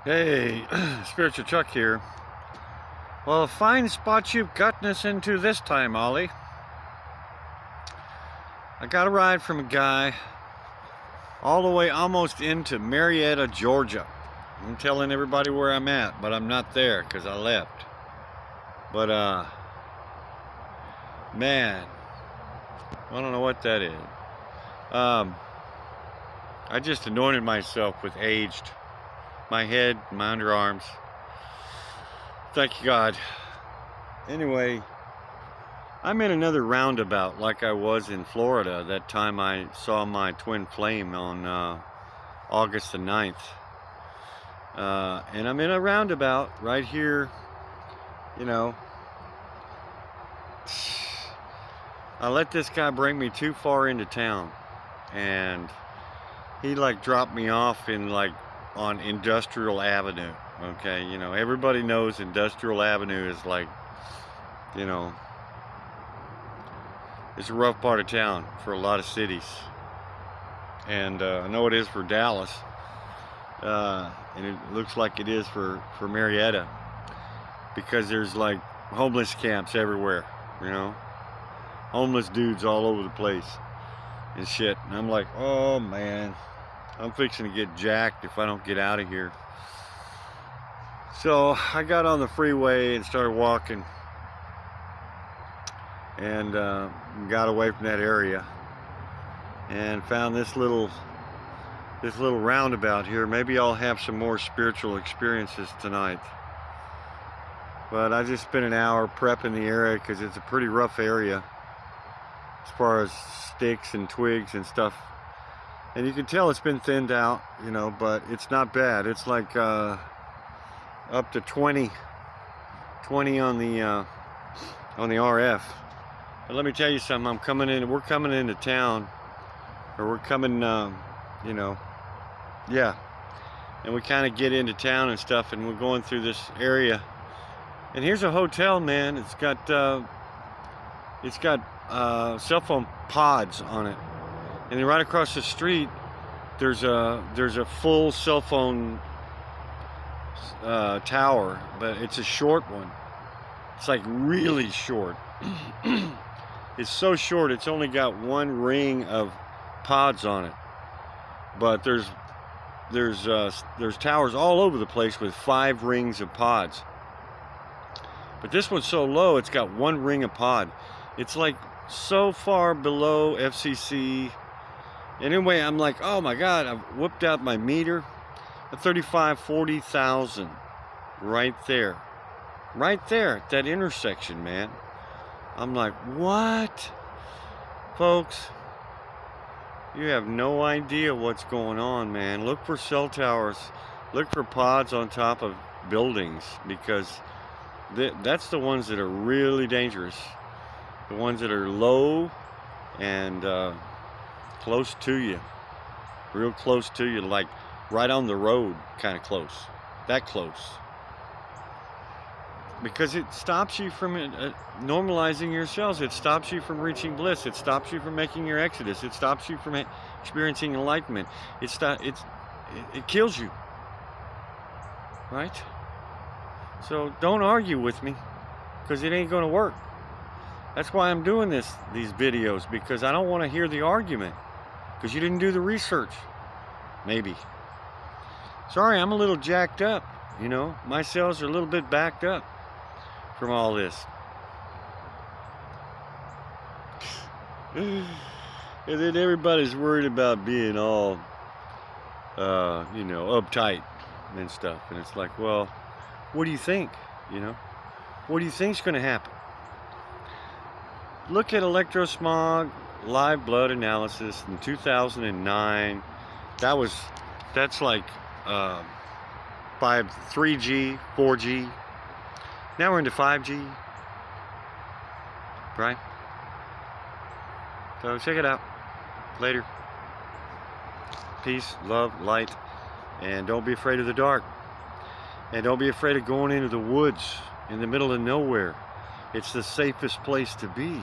Hey, Spiritual Chuck here. Well, a fine spot you've gotten us into this time, Ollie. I got a ride from a guy all the way almost into Marietta, Georgia. I'm telling everybody where I'm at, but I'm not there because I left. But, man, I don't know what that is. I just anointed myself with aged. My head, my underarms. Thank you, God. Anyway, I'm in another roundabout like I was in Florida that time I saw my twin flame on August the 9th. And I'm in a roundabout right here, you know. I let this guy bring me too far into town. And he like dropped me off in like on Industrial Avenue. Okay, you know, everybody knows Industrial Avenue is like, you know, it's a rough part of town for a lot of cities. And I know it is for Dallas. And it looks like it is for Marietta. Because there's like homeless camps everywhere, you know. Homeless dudes all over the place and shit. And I'm like, oh man, I'm fixing to get jacked if I don't get out of here. So I got on the freeway and started walking and got away from that area and found this little roundabout here. Maybe I'll have some more spiritual experiences tonight. But I just spent an hour prepping the area because it's a pretty rough area as far as sticks and twigs and stuff. And you can tell it's been thinned out, you know, but it's not bad. It's like up to 20 on the RF. But let me tell you something. We're coming into town, or we're coming, you know, yeah. And we kind of get into town and stuff, and we're going through this area. And here's a hotel, man. It's got cell phone pods on it. And then right across the street, there's a full cell phone tower, but it's a short one. It's like really short. It's so short, it's only got one ring of pods on it. But there's towers all over the place with 5 rings of pods. But this one's so low, it's got one ring of pod. It's like so far below FCC. Anyway, I'm like, oh my God, I've whipped out my meter at 40,000 right there. Right there at that intersection, man. I'm like, what? Folks, you have no idea what's going on, man. Look for cell towers. Look for pods on top of buildings, because that's the ones that are really dangerous. The ones that are low and close to you, real close to you, like right on the road, kind of close, that close. Because it stops you from normalizing your cells. It stops you from reaching bliss. It stops you from making your exodus. It stops you from experiencing enlightenment. It kills you, right? So don't argue with me, because it ain't gonna work. That's why I'm doing these videos, because I don't want to hear the argument, because you didn't do the research. Maybe. Sorry, I'm a little jacked up, you know. My cells are a little bit backed up from all this. And then everybody's worried about being all, you know, uptight and stuff. And it's like, well, what do you think, you know? What do you think's going to happen? Look at electrosmog live blood analysis in 2009. That's like 3G, 4G. Now we're into 5G, right? So check it out. Later. Peace, love, light, and don't be afraid of the dark. And don't be afraid of going into the woods in the middle of nowhere. It's the safest place to be.